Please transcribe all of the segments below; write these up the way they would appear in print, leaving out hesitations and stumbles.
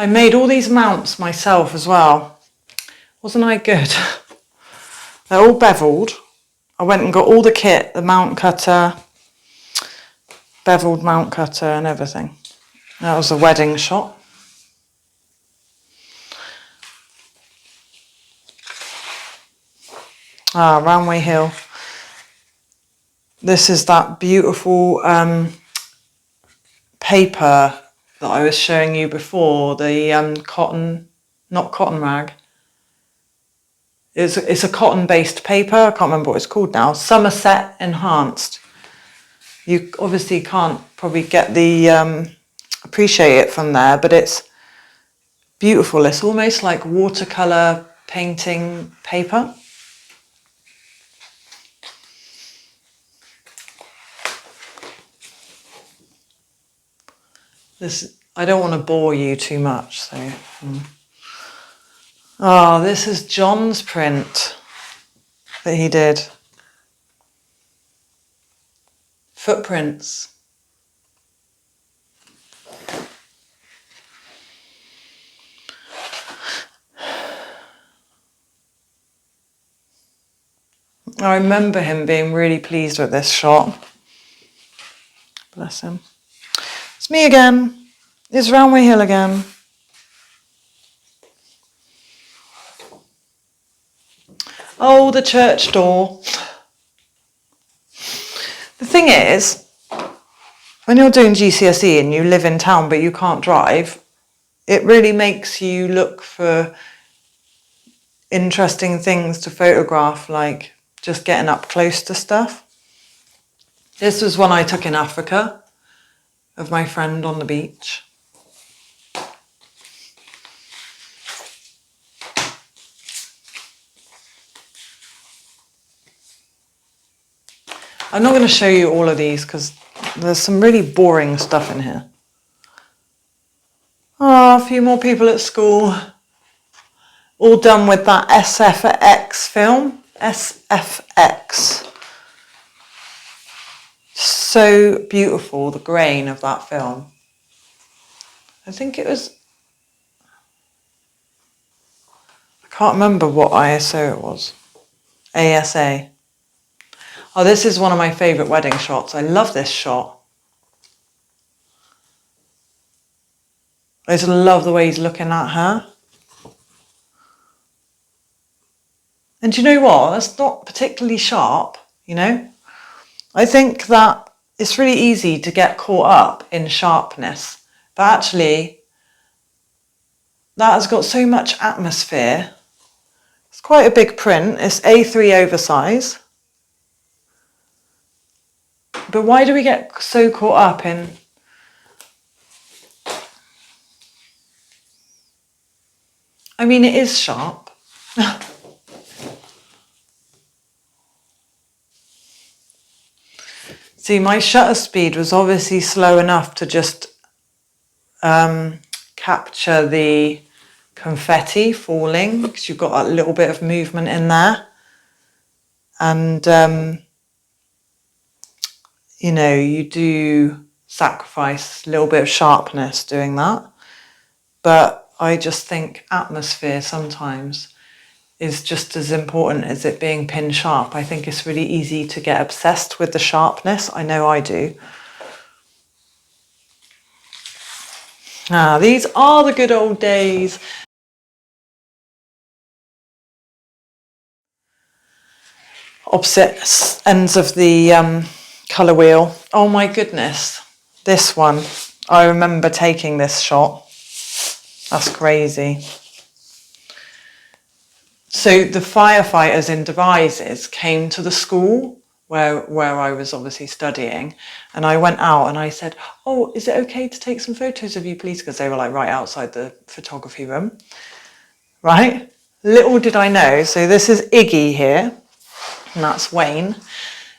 I made all these mounts myself as well. Wasn't I good? They're all beveled. I went and got all the kit, the mount cutter, beveled mount cutter and everything. That was a wedding shot. Ah, Roundway Hill. This is that beautiful paper that I was showing you before, the cotton, not cotton rag. It's a cotton-based paper. I can't remember what it's called now. Somerset Enhanced. You obviously can't probably get the appreciate it from there, but it's beautiful. It's almost like watercolor painting paper. I don't want to bore you too much, so. Oh, this is John's print that he did. Footprints. I remember him being really pleased with this shot. Bless him. It's me again. It's Roundway Hill again. Oh, the church door. The thing is, when you're doing GCSE and you live in town but you can't drive, it really makes you look for interesting things to photograph, like just getting up close to stuff. This was one I took in Africa of my friend on the beach. I'm not going to show you all of these because there's some really boring stuff in here. Oh, a few more people at school. All done with that SFX film. SFX. So beautiful, the grain of that film. I think it was... I can't remember what ISO it was. ASA. Oh, this is one of my favourite wedding shots. I love this shot. I just love the way he's looking at her. And do you know what? That's not particularly sharp, you know? I think that it's really easy to get caught up in sharpness. But actually, that has got so much atmosphere. It's quite a big print. It's A3 oversize. But why do we get so caught up in... I mean, it is sharp. See, my shutter speed was obviously slow enough to just capture the confetti falling, because you've got that little bit of movement in there. And, you know, you do sacrifice a little bit of sharpness doing that. But I just think atmosphere sometimes is just as important as it being pin sharp. I think it's really easy to get obsessed with the sharpness. I know I do. Ah, these are the good old days. Opposite ends of the colour wheel. Oh my goodness. This one. I remember taking this shot. That's crazy. So the firefighters in Devizes came to the school where I was obviously studying, and I went out and I said, oh, is it okay to take some photos of you, please? Because they were like right outside the photography room, right? Little did I know, so this is Iggy here, and that's Wayne.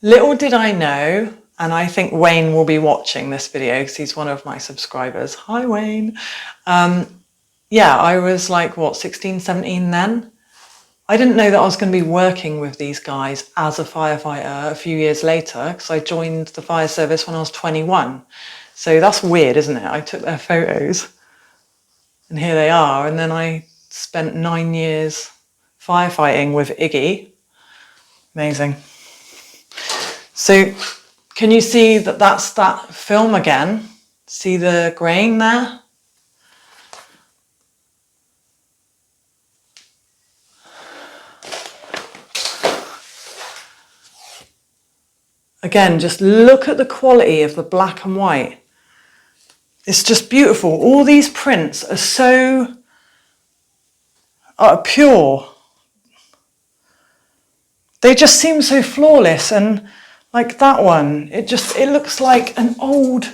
Little did I know, and I think Wayne will be watching this video because he's one of my subscribers. Hi, Wayne. Yeah, I was like, what, 16, 17 then? I didn't know that I was going to be working with these guys as a firefighter a few years later, because I joined the fire service when I was 21. So that's weird, isn't it? I took their photos. And here they are. And then I spent 9 years firefighting with Iggy. Amazing. So can you see that that's that film again? See the grain there? Again, just look at the quality of the black and white. It's just beautiful. All these prints are so pure. They just seem so flawless. And like that one, it looks like an old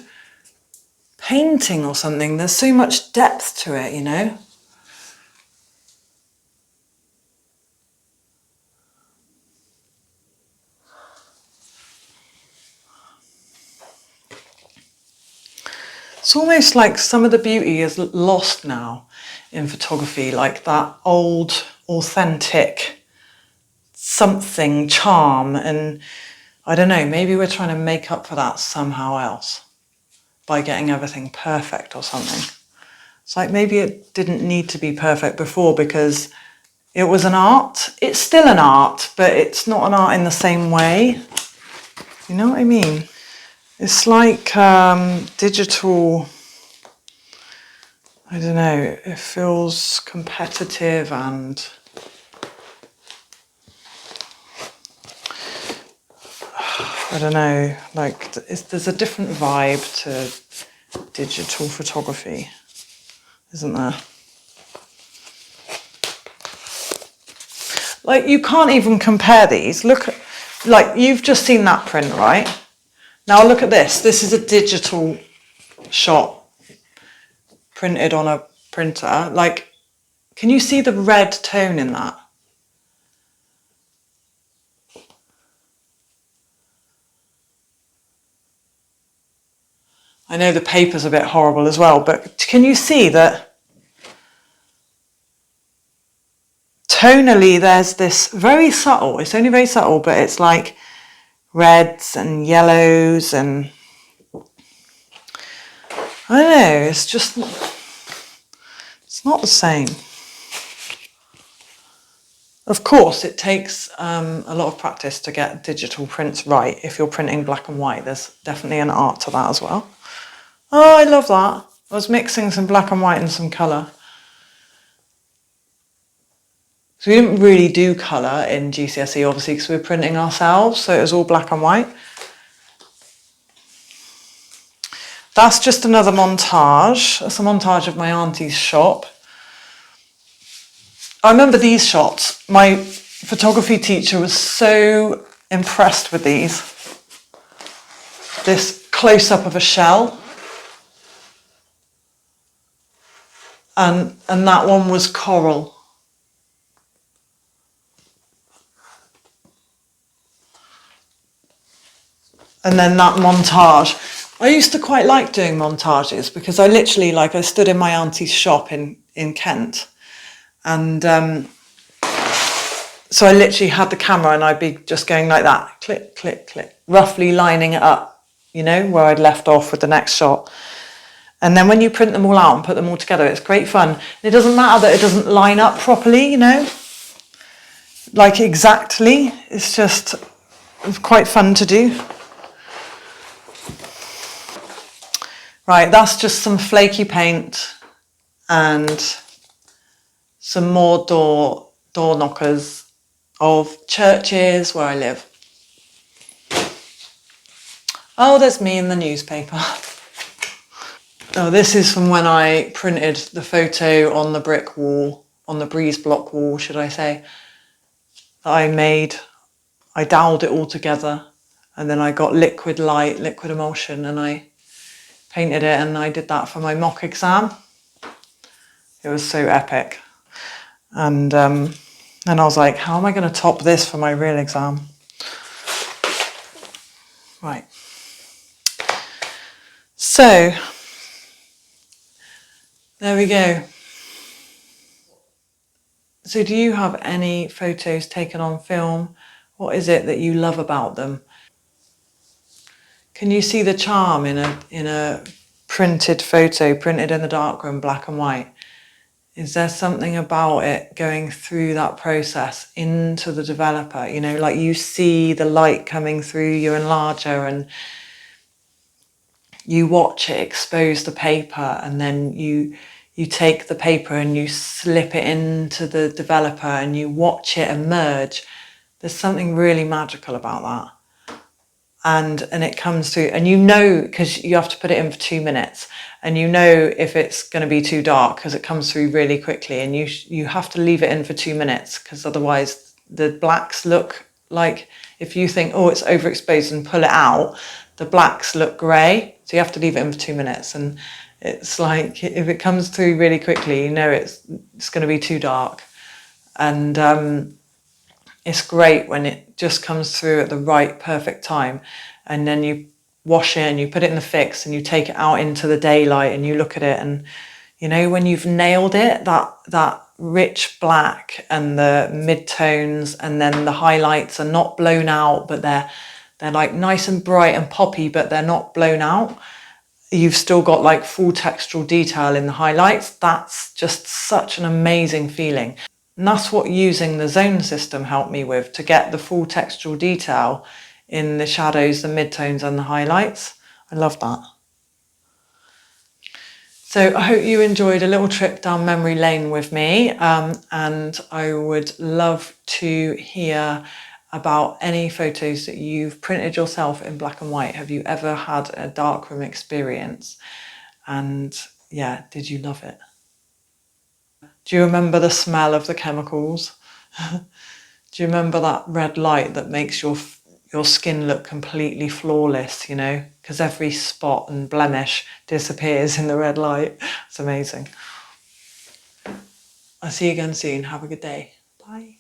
painting or something. There's so much depth to it, you know? It's almost like some of the beauty is lost now in photography, like that old, authentic something charm. And I don't know, maybe we're trying to make up for that somehow else by getting everything perfect or something. It's like maybe it didn't need to be perfect before because it was an art. It's still an art, but it's not an art in the same way. You know what I mean? It's like digital, I don't know, it feels competitive and I don't know, like there's a different vibe to digital photography, isn't there? Like you can't even compare these. Look, like you've just seen that print, right? Now look at this. This is a digital shot printed on a printer. Like, can you see the red tone in that? I know the paper's a bit horrible as well, but can you see that tonally there's this very subtle, it's only very subtle, but it's like reds and yellows and I don't know, it's just, it's not the same. Of course, it takes a lot of practice to get digital prints right. If you're printing black and white, there's definitely an art to that as well. Oh, I love that. I was mixing some black and white and some colour. So we didn't really do colour in GCSE, obviously, because we were printing ourselves, so it was all black and white. That's just another montage. That's a montage of my auntie's shop. I remember these shots. My photography teacher was so impressed with these. This close-up of a shell. And that one was coral. And then that montage. I used to quite like doing montages because I literally, like, I stood in my auntie's shop in Kent. And so I literally had the camera and I'd be just going like that, click, click, click, roughly lining it up, you know, where I'd left off with the next shot. And then when you print them all out and put them all together, it's great fun. And it doesn't matter that it doesn't line up properly, you know, like exactly. It's quite fun to do. Right, that's just some flaky paint and some more door knockers of churches where I live. Oh, there's me in the newspaper. Oh, this is from when I printed the photo on the brick wall, on the breeze block wall, should I say, that I made. I doweled it all together and then I got liquid light, liquid emulsion, and I painted it, and I did that for my mock exam. It was so epic. And then I was like, how am I going to top this for my real exam? Right. So, there we go. So do you have any photos taken on film? What is it that you love about them? Can you see the charm in a printed photo, printed in the darkroom, black and white? is there something about it going through that process into the developer, you know, like you see the light coming through your enlarger and you watch it expose the paper, and then you take the paper and you slip it into the developer and you watch it emerge. There's something really magical about that. And it comes through, and you know, because you have to put it in for 2 minutes, and you know if it's going to be too dark because it comes through really quickly, and you have to leave it in for 2 minutes because otherwise the blacks look like, if you think, oh, it's overexposed and pull it out, the blacks look grey, so you have to leave it in for 2 minutes. And it's like, if it comes through really quickly, you know it's going to be too dark. And it's great when it just comes through at the right, perfect time. And then you wash it and you put it in the fix and you take it out into the daylight and you look at it, and you know, when you've nailed it, that rich black and the mid-tones, and then the highlights are not blown out, but they're like nice and bright and poppy, but they're not blown out. You've still got like full textural detail in the highlights. That's just such an amazing feeling. And that's what using the zone system helped me with, to get the full textural detail in the shadows, the midtones and the highlights. I love that. So I hope you enjoyed a little trip down memory lane with me, and I would love to hear about any photos that you've printed yourself in black and white. Have you ever had a darkroom experience? And yeah, did you love it? Do you remember the smell of the chemicals? Do you remember that red light that makes your skin look completely flawless, you know, because every spot and blemish disappears in the red light? It's amazing. I'll see you again soon. Have a good day. Bye.